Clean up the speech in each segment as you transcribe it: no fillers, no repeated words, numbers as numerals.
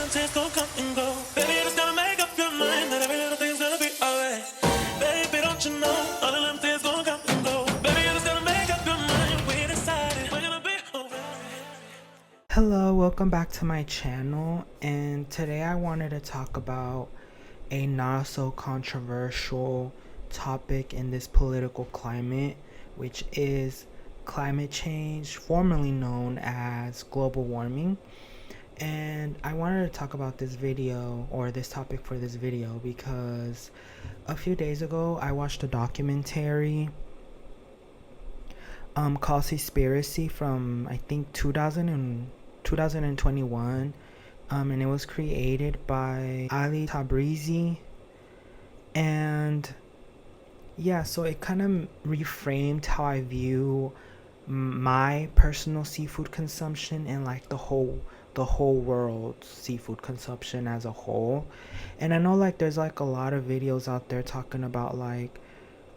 them tears gon' come and go. Baby, you just gotta make up your mind that every little thing's gonna be alright. Baby, don't you know all of them tears gon' come and go. Baby, you just gotta make up your mind. We decided we're gonna be alright. Hello, welcome back to my channel, and today I wanted to talk about a not so controversial topic in this political climate, which is climate change, formerly known as global warming. And I wanted to talk about this video, or this topic for this video, because a few days ago I watched a documentary called Seaspiracy from I think 2021, and it was created by Ali Tabrizi. And yeah, so it kind of reframed how I view my personal seafood consumption and like the whole world's seafood consumption as a whole. And I know like there's like a lot of videos out there talking about like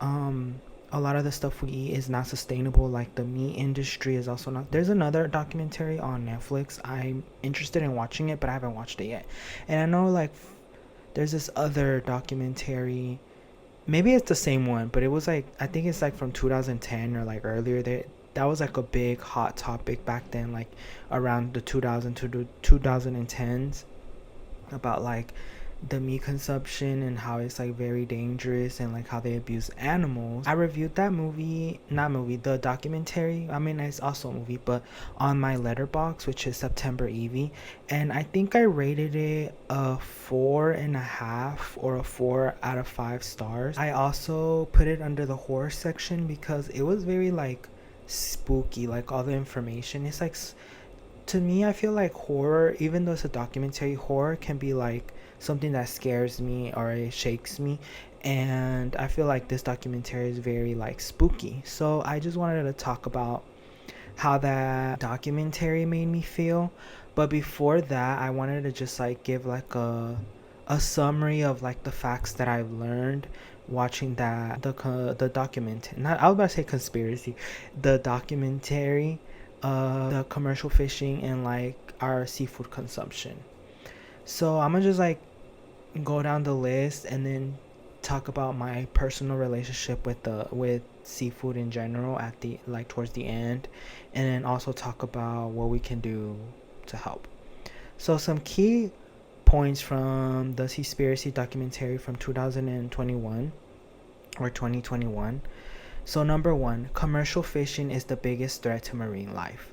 a lot of the stuff we eat is not sustainable, like the meat industry is also not. There's another documentary on Netflix. I'm interested in watching it, but I haven't watched it yet. And I know like there's this other documentary, maybe it's the same one, but it was like, I think it's like from 2010 or like earlier. That was like a big hot topic back then, like around the 2000 to the 2010s, about like the meat consumption and how it's like very dangerous and like how they abuse animals. I reviewed that the documentary. I mean, it's also a movie, but on my letterbox, which is September Evie, and I think I rated it a 4.5 or a 4 out of 5 stars. I also put it under the horror section because it was very like spooky, like all the information. It's like, to me, I feel like horror, even though it's a documentary, horror can be like something that scares me or it shakes me. And I feel like this documentary is very like spooky. So I just wanted to talk about how that documentary made me feel. But before that, I wanted to just like give like a summary of like the facts that I've learned watching the document. Not, I was about to say conspiracy, the documentary, the commercial fishing and like our seafood consumption. So I'm gonna just like go down the list and then talk about my personal relationship with seafood in general at the like towards the end, and then also talk about what we can do to help. So some key points from the Seaspiracy documentary from 2021 or 2021. So number one, commercial fishing is the biggest threat to marine life.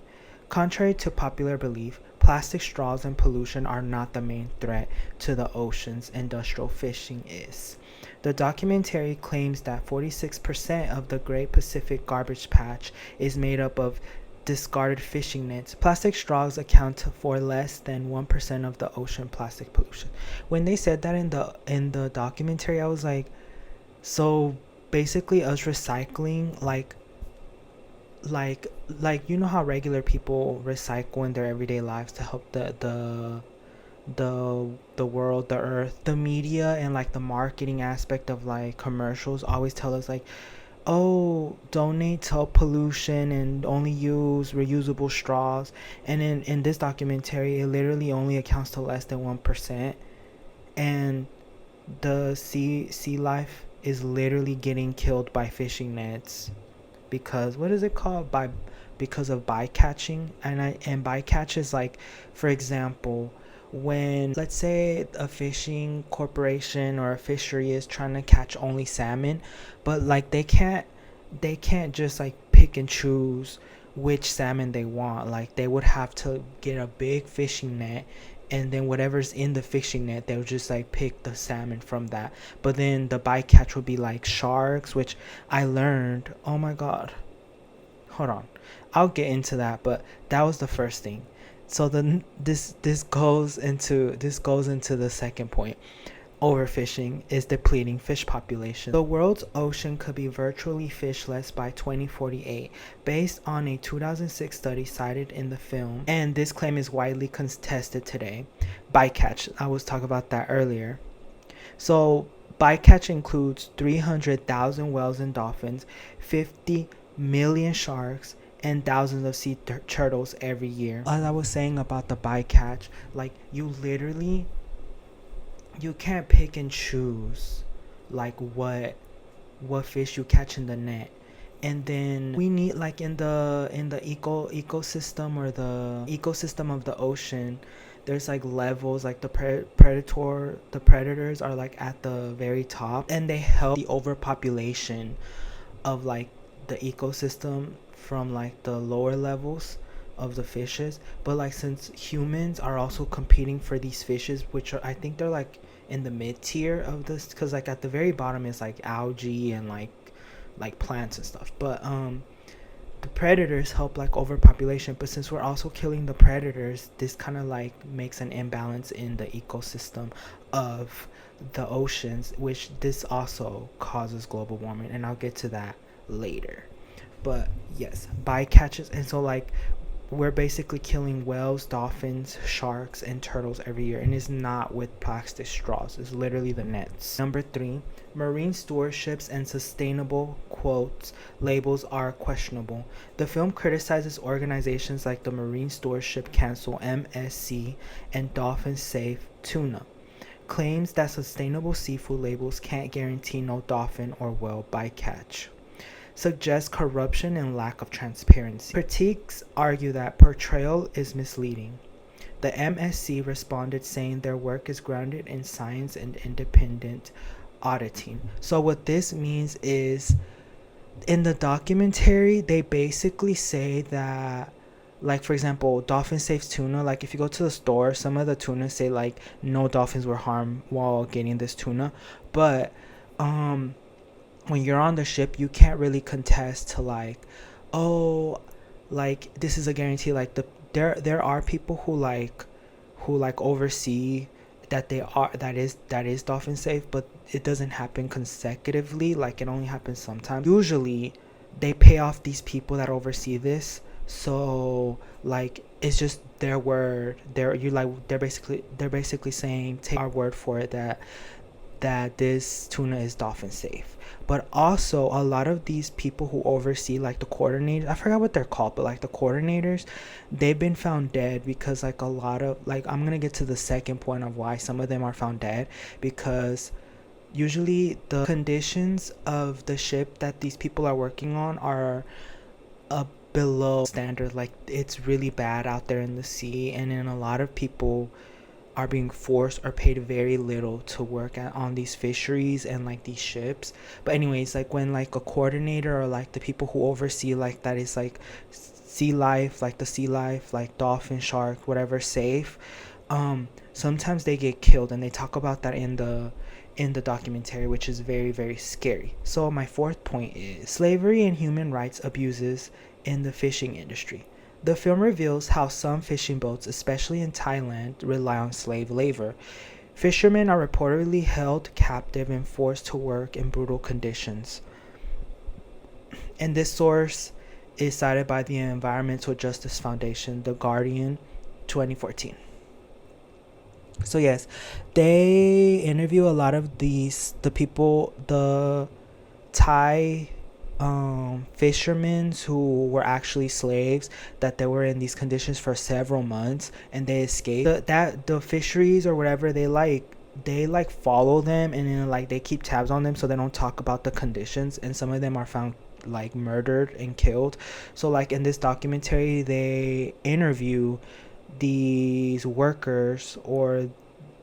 Contrary to popular belief, plastic straws and pollution are not the main threat to the oceans. Industrial fishing is. The documentary claims that 46% of the Great Pacific Garbage Patch is made up of discarded fishing nets. Plastic straws account for less than 1% of the ocean plastic pollution. When they said that in the documentary, I was like, so basically us recycling like you know how regular people recycle in their everyday lives to help the world, the earth. The media and like the marketing aspect of like commercials always tell us like, oh, donate to help pollution and only use reusable straws. And in this documentary, it literally only accounts to less than 1%. And the sea life is literally getting killed by fishing nets because, what is it called, because of bycatching. And bycatch is like, for example, when let's say a fishing corporation or a fishery is trying to catch only salmon, but like they can't just like pick and choose which salmon they want. Like they would have to get a big fishing net, and then whatever's in the fishing net, they'll just like pick the salmon from that. But then the bycatch would be like sharks, which I learned, oh my god, hold on, I'll get into that, but that was the first thing. So then this goes into the second point. Overfishing is depleting fish population. The world's ocean could be virtually fishless by 2048, based on a 2006 study cited in the film, and this claim is widely contested today. Bycatch, I was talking about that earlier. So bycatch includes 300,000 whales and dolphins, 50 million sharks, and thousands of sea turtles every year. As I was saying about the bycatch, like you can't pick and choose like what fish you catch in the net. And then we need, like, in the ecosystem, or the ecosystem of the ocean, there's like levels, like the predators are like at the very top, and they help the overpopulation of like the ecosystem from like the lower levels of the fishes. But like, since humans are also competing for these fishes, which are, I think they're like in the mid tier of this, because like at the very bottom is like algae and like plants and stuff. But the predators help like overpopulation, but since we're also killing the predators, this kind of like makes an imbalance in the ecosystem of the oceans, which this also causes global warming, and I'll get to that later. But yes, bycatches. And so like, we're basically killing whales, dolphins, sharks, and turtles every year, and it's not with plastic straws, it's literally the nets. Number 3, marine stewardships and sustainable quotes labels are questionable. The film criticizes organizations like the Marine Stewardship Council (MSC) and Dolphin Safe Tuna, claims that sustainable seafood labels can't guarantee no dolphin or whale bycatch, suggests corruption and lack of transparency. Critiques argue that portrayal is misleading. The MSC responded saying their work is grounded in science and independent auditing. So what this means is, in the documentary, they basically say that, like, for example, Dolphin Safe Tuna, like if you go to the store, some of the tuna say like no dolphins were harmed while getting this tuna. But when you're on the ship, you can't really contest to like, oh, like this is a guarantee. Like there are people who oversee that that is dolphin safe, but it doesn't happen consecutively. Like it only happens sometimes. Usually they pay off these people that oversee this, so like it's just their word. They're basically saying, take our word for it that this tuna is dolphin safe. But also, a lot of these people who oversee, like the coordinators, I forgot what they're called, but like the coordinators, they've been found dead because like a lot of, like, I'm gonna get to the second point of why some of them are found dead, because usually the conditions of the ship that these people are working on are below standard. Like it's really bad out there in the sea, and then a lot of people are being forced or paid very little to work on these fisheries and like these ships. But anyways, like when like a coordinator or like the people who oversee like that is like sea life, like dolphin, shark, whatever, safe, sometimes they get killed, and they talk about that in the documentary, which is very, very scary. So my 4th point is slavery and human rights abuses in the fishing industry. The film reveals how some fishing boats, especially in Thailand, rely on slave labor. Fishermen are reportedly held captive and forced to work in brutal conditions. And this source is cited by the Environmental Justice Foundation, The Guardian, 2014. So yes, they interview a lot of the Thai fishermen who were actually slaves, that they were in these conditions for several months and they escaped. The fisheries or whatever, they follow them, and then like they keep tabs on them so they don't talk about the conditions, and some of them are found like murdered and killed. So like in this documentary, they interview these workers or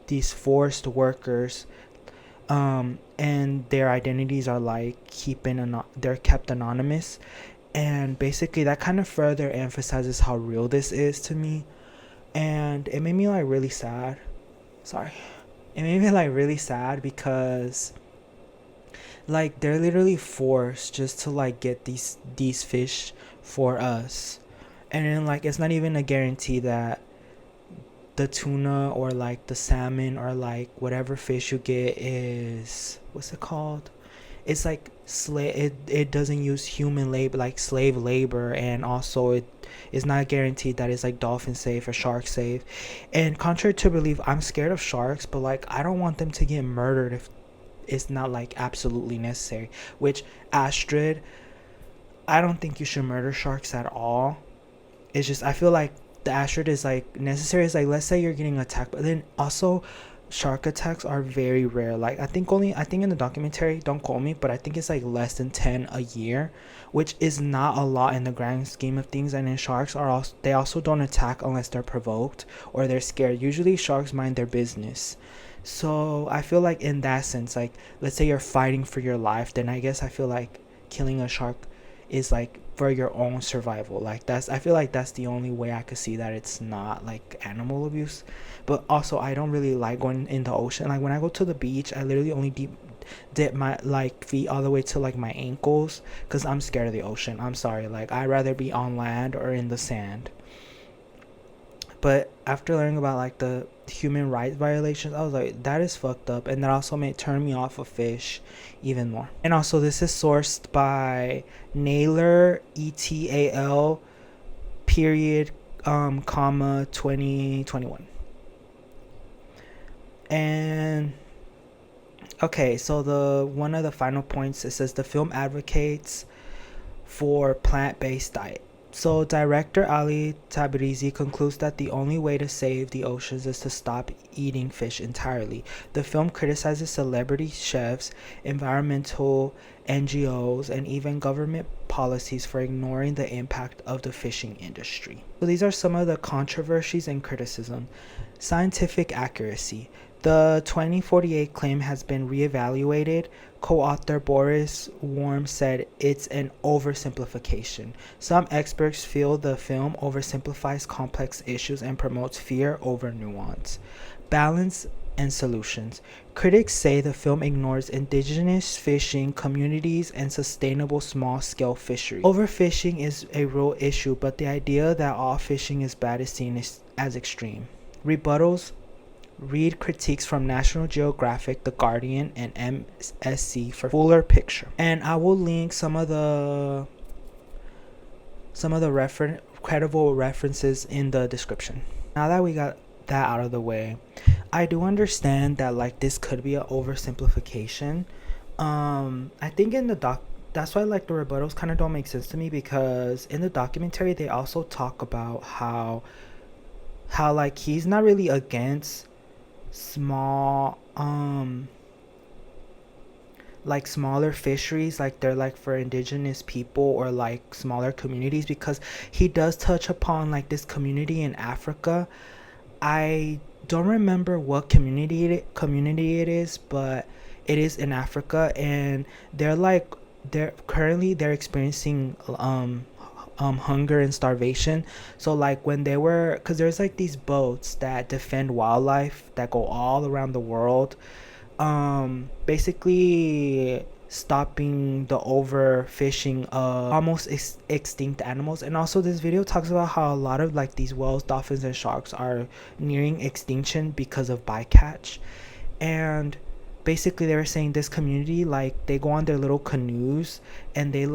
these forced workers, and their identities are like they're kept anonymous, and basically that kind of further emphasizes how real this is to me, and it made me like really sad. It made me like really sad because like they're literally forced just to like get these fish for us, and then like it's not even a guarantee that the tuna or like the salmon or like whatever fish you get is, what's it called, it's like it doesn't use human labor, like slave labor, and also it is not guaranteed that it's like dolphin safe or shark safe. And contrary to belief, I'm scared of sharks, but like I don't want them to get murdered if it's not like absolutely necessary, which Astrid, I don't think you should murder sharks at all. It's just I feel like the asterisk is like necessary. Is like, let's say you're getting attacked, but then also shark attacks are very rare. Like I think in the documentary, don't quote me, but I think it's like less than 10 a year, which is not a lot in the grand scheme of things. And then sharks are also, they also don't attack unless they're provoked or they're scared. Usually sharks mind their business. So I feel like in that sense, like let's say you're fighting for your life, then I guess I feel like killing a shark is like for your own survival. Like that's, I feel like that's the only way I could see that it's not like animal abuse. But also I don't really like going in the ocean. Like when I go to the beach, I literally only dip my like feet all the way to like my ankles because I'm scared of the ocean. I'm sorry, like I'd rather be on land or in the sand. But after learning about like the human rights violations, I was like, that is fucked up, and that also may turn me off of fish even more. And also, this is sourced by Naylor, ETAL period comma 2021. And okay, so the one of the final points, it says the film advocates for plant-based diet. So director Ali Tabrizi concludes that the only way to save the oceans is to stop eating fish entirely. The film criticizes celebrity chefs, environmental NGOs, and even government policies for ignoring the impact of the fishing industry. So these are some of the controversies and criticism. Scientific accuracy. The 2048 claim has been reevaluated. Co-author Boris Worm said it's an oversimplification. Some experts feel the film oversimplifies complex issues and promotes fear over nuance. Balance and solutions. Critics say the film ignores indigenous fishing communities and sustainable small-scale fisheries. Overfishing is a real issue, but the idea that all fishing is bad is seen as extreme. Rebuttals. Read critiques from National Geographic, The Guardian, and MSC for fuller picture. And I will link some of the credible references in the description. Now that we got that out of the way, I do understand that like this could be an oversimplification. I think in the that's why like the rebuttals kind of don't make sense to me, because in the documentary they also talk about how like he's not really against small like smaller fisheries, like they're like for indigenous people or like smaller communities, because he does touch upon like this community in Africa. I don't remember what community it is, but it is in Africa, and they're currently experiencing hunger and starvation. So like when they were, because there's like these boats that defend wildlife that go all around the world, basically stopping the overfishing of almost extinct animals. And also this video talks about how a lot of like these whales, dolphins, and sharks are nearing extinction because of bycatch. And basically they were saying this community, like they go on their little canoes and they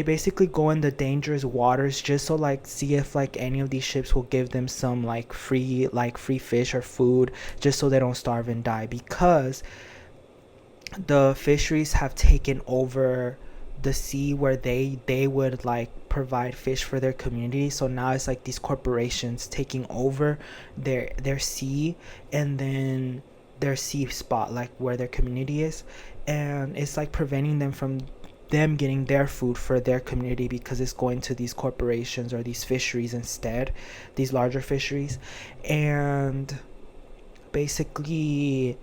basically go in the dangerous waters just so like see if like any of these ships will give them some like free fish or food, just so they don't starve and die, because the fisheries have taken over the sea where they would like provide fish for their community. So now it's like these corporations taking over their sea, and then their sea spot like where their community is, and it's like preventing them from them getting their food for their community, because it's going to these corporations or these fisheries instead, these larger fisheries. And basically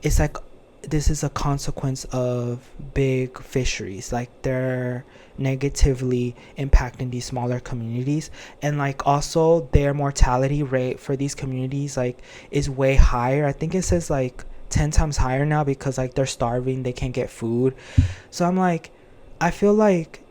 it's like this is a consequence of big fisheries, like they're negatively impacting these smaller communities. And like also their mortality rate for these communities like is way higher. I think it says like 10 times higher now, because like they're starving, they can't get food. So I'm like, I feel like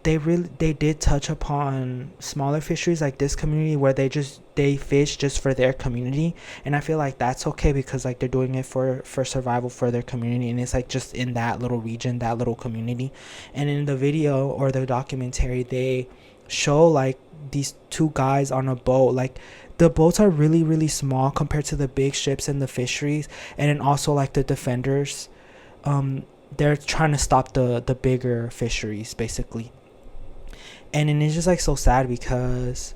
they did touch upon smaller fisheries like this community where they fish just for their community, and I feel like that's okay, because like they're doing it for survival for their community, and it's like just in that little region, that little community. And in the video or the documentary, they show like these two guys on a boat. Like the boats are really really small compared to the big ships and the fisheries. And then also like the defenders they're trying to stop the bigger fisheries basically. And then it's just like so sad because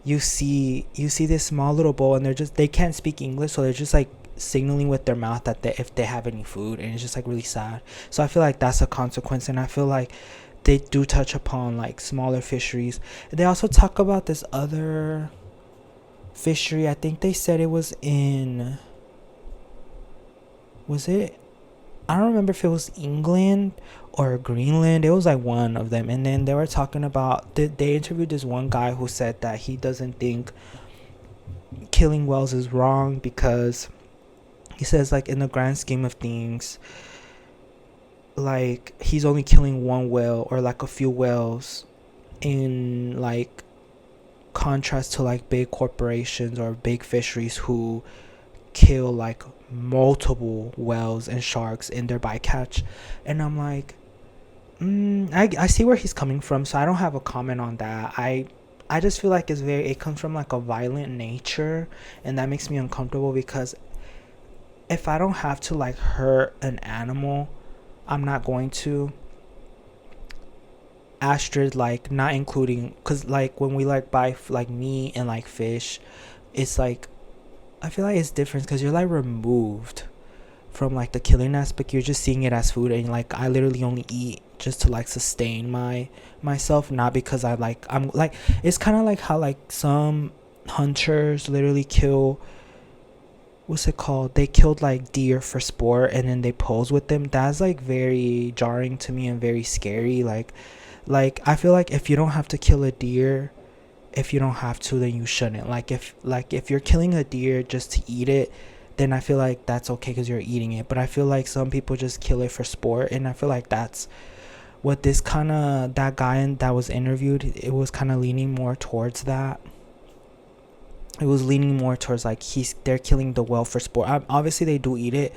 you see this small little boat, and they can't speak English, so they're just like signaling with their mouth that if they have any food, and it's just like really sad. So I feel like that's a consequence, and I feel like they do touch upon like smaller fisheries. They also talk about this other fishery. I think they said it was in, was it, I don't remember if it was England or Greenland. It was like one of them. And then they were talking about, they interviewed this one guy who said that he doesn't think killing whales is wrong, because he says like in the grand scheme of things, like he's only killing one whale or like a few whales, in like contrast to like big corporations or big fisheries who kill like multiple whales and sharks in their bycatch. And I'm like, I see where he's coming from, so I don't have a comment on that. I just feel like it comes from like a violent nature, and that makes me uncomfortable, because if I don't have to like hurt an animal, I'm not going to. Asterisk, like not including, because like when we like buy like meat and like fish, it's like, I feel like it's different because you're like removed from like the killing aspect. You're just seeing it as food, and like I literally only eat just to like sustain myself, not because I'm like, it's kind of like how like some hunters literally kill, what's it called, they killed like deer for sport and then they pose with them. That's like very jarring to me and very scary. Like I feel like if you don't have to kill a deer, if you don't have to, then you shouldn't. Like if you're killing a deer just to eat it, then I feel like that's okay because you're eating it. But I feel like some people just kill it for sport, and I feel like that's what that guy that was interviewed, it was kind of leaning more towards that. It was leaning more towards like they're killing the whale for sport. Obviously they do eat it,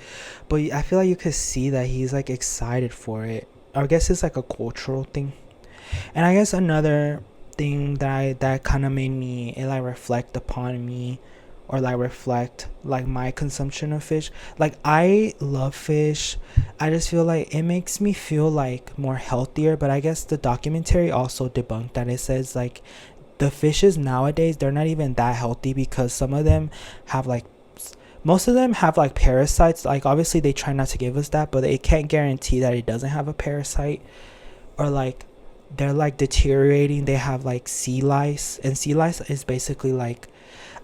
but I feel like you could see that he's like excited for it. I guess it's like a cultural thing. And I guess another thing that kind of made me, it like reflect upon me, or like reflect like my consumption of fish. Like I love fish. I just feel like it makes me feel like more healthier. But I guess the documentary also debunked that. It says like the fishes nowadays, they're not even that healthy, because some of them have like, most of them have like parasites. Like obviously they try not to give us that, but they can't guarantee that it doesn't have a parasite. Or like they're like deteriorating. They have like sea lice, and sea lice is basically like,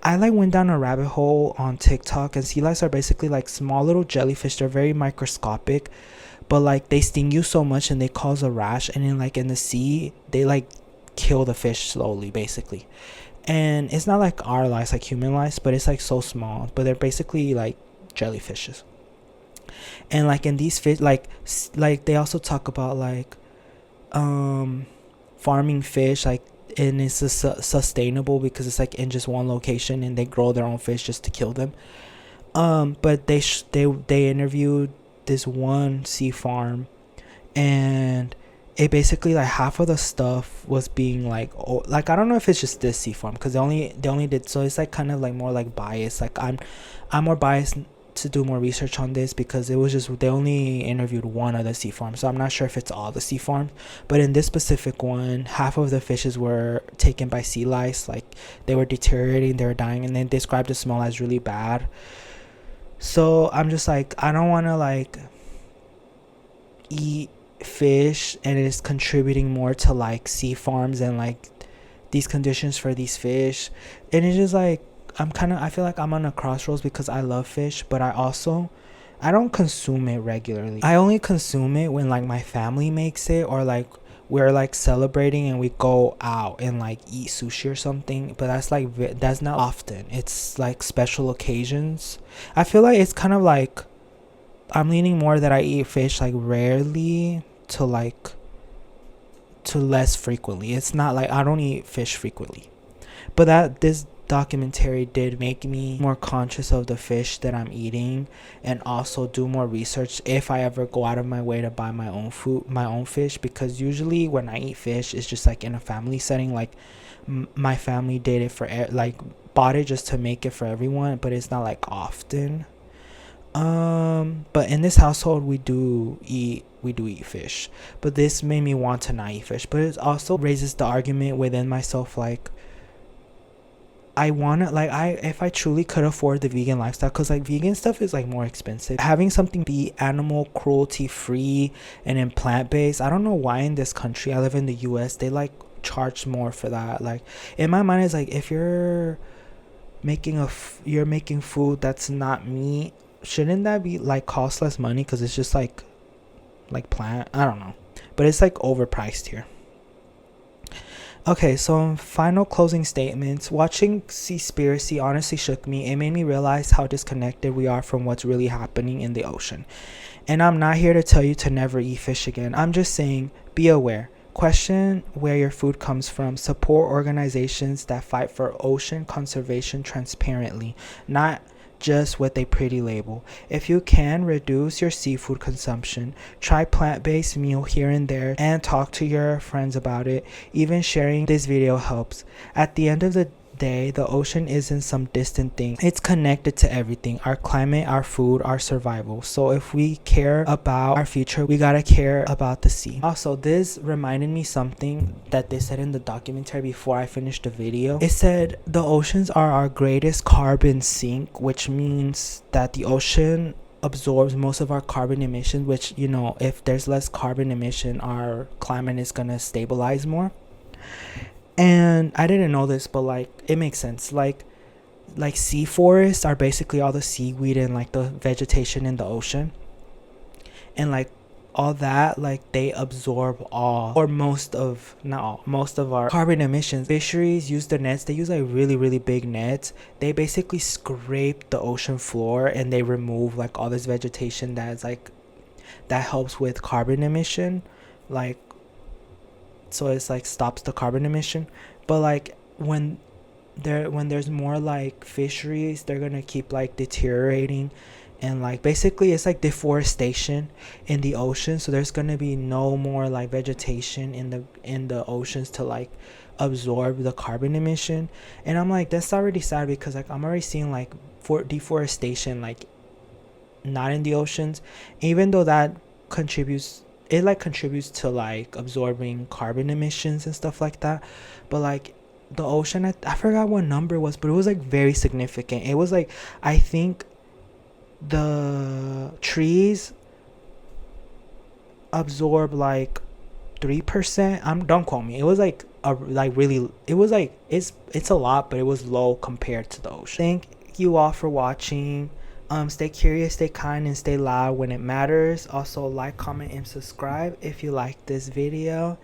I like went down a rabbit hole on TikTok, and sea lice are basically like small little jellyfish. They're very microscopic, but like they sting you so much and they cause a rash, and then like in the sea they like kill the fish slowly basically. And it's not like our lice, like human lice, but it's like so small, but they're basically like jellyfishes. And like in these fish, like they also talk about like farming fish, like, and it's sustainable because it's like in just one location, and they grow their own fish just to kill them. But they interviewed this one sea farm, and it basically like half of the stuff was being like, oh, like I don't know if it's just this sea farm, because they only did, so it's like kind of like more like biased. Like I'm more biased to do more research on this, because it was just, they only interviewed one of the sea farms, so I'm not sure if it's all the sea farms. But in this specific one, half of the fishes were taken by sea lice. Like they were deteriorating, they were dying, and they described the smell as really bad. So I'm just like, I don't want to like eat fish and it's contributing more to like sea farms and like these conditions for these fish. And it's just like, I feel like I'm on a crossroads, because I love fish, but I don't consume it regularly. I only consume it when like my family makes it, or like we're like celebrating and we go out and like eat sushi or something. But that's not often. It's like special occasions. I feel like it's kind of like I'm leaning more that I eat fish like rarely to less frequently. It's not like I don't eat fish frequently. But this documentary did make me more conscious of the fish that I'm eating, and also do more research if I ever go out of my way to buy my own fish, because usually when I eat fish, it's just like in a family setting. Like my family bought it just to make it for everyone, but it's not like often. But in this household we do eat fish. But this made me want to not eat fish. But it also raises the argument within myself, like I wanna, like, if I truly could afford the vegan lifestyle, because like vegan stuff is like more expensive, having something be animal cruelty free and then plant-based, I don't know why in this country, I live in the US, they like charge more for that. Like in my mind, it's like if you're making you're making food that's not meat, shouldn't that be like cost less money, because it's just like plant, I don't know, but it's like overpriced here. Okay, so final closing statements. Watching Seaspiracy honestly shook me. It made me realize how disconnected we are from what's really happening in the ocean. And I'm not here to tell you to never eat fish again. I'm just saying, be aware. Question where your food comes from. Support organizations that fight for ocean conservation transparently, not just with a pretty label. If you can, reduce your seafood consumption. Try plant-based meal here and there, and talk to your friends about it. Even sharing this video helps. At the end of the day, the ocean isn't some distant thing. It's connected to everything: our climate, our food, our survival. So if we care about our future, we gotta care about the sea. Also, this reminded me something that they said in the documentary before I finished the video. It said the oceans are our greatest carbon sink, which means that the ocean absorbs most of our carbon emissions, which, you know, if there's less carbon emission, our climate is gonna stabilize more. And I didn't know this, but like it makes sense. Like sea forests are basically all the seaweed and like the vegetation in the ocean, and like all that, like they absorb all or most of, not all, most of our carbon emissions. Fisheries use the nets. They use like really big nets. They basically scrape the ocean floor and they remove like all this vegetation that's like that helps with carbon emission, like, so it's like stops the carbon emission. But like when there's more like fisheries, they're gonna keep like deteriorating, and like basically it's like deforestation in the ocean. So there's gonna be no more like vegetation in the oceans to like absorb the carbon emission. And I'm like, that's already sad, because like I'm already seeing like for deforestation like not in the oceans, even though that contributes to like absorbing carbon emissions and stuff like that. But like the ocean, I forgot what number it was, but it was like very significant. It was like, I think the trees absorb like 3%. Don't quote me. It was like really, it was like it's a lot, but it was low compared to the ocean. Thank you all for watching. Stay curious, stay kind, and stay loud when it matters. Also, like, comment, and subscribe if you like this video.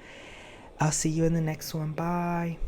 I'll see you in the next one. Bye.